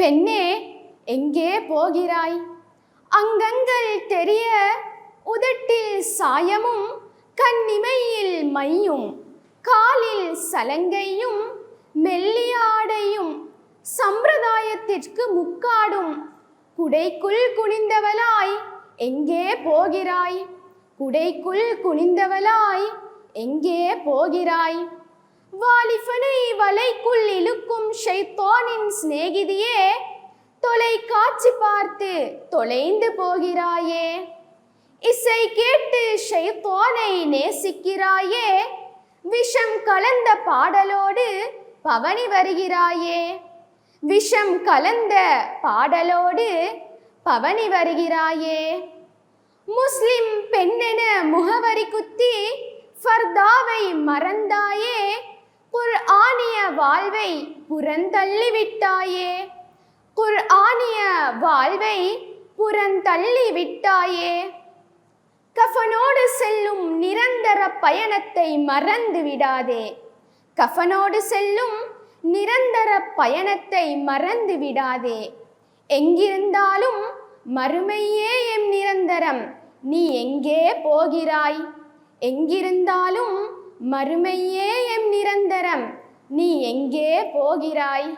பெண்ணே எங்கே போகிறாய்? அங்கங்கள் தெரிய உதட்டில் சாயமும் கண்ணிமையில் மையும் காலில் சலங்கையும் மெல்லியாடையும் சம்பிரதாயத்திற்கு முக்காடும் குடைக்குள் குனிந்தவளாய் எங்கே போகிறாய்? குடைக்குள் குனிந்தவளாய் எங்கே போகிறாய்? வாலிபனை வலைக்குள் இழுக்கும் ஷைத்தானின் சிநேகிதியே, தொலைக்காட்சி பார்த்து தொலைந்து போகிறாயே. இசை கேட்டு ஷைத்தானை நேசிக்கிறாயே, விஷம் கலந்த பாடலோடு பவனி வருகிறாயே. விஷம் கலந்த பாடலோடு பவனி வருகிறாயே. முஸ்லிம் பெண்ணென முகவரி குத்தி ஃபர்தாவை மறந்தாயே, குர்ஆனிய வாழ்வை புறந்தள்ளி விட்டாயே. குர்ஆனிய வாழ்வை புறந்தள்ளி விட்டாயே. கஃனோடு செல்லும் நிரந்தர பயணத்தை மறந்து விடாதே. கஃனோடு செல்லும் நிரந்தர பயணத்தை மறந்து விடாதே. எங்கிருந்தாலும் மறுமையே எம் நிரந்தரம். நீ எங்கே போகிறாய்? எங்கிருந்தாலும் மறுமையே எம் நிரந்தரம். நீ எங்கே போகிறாய்?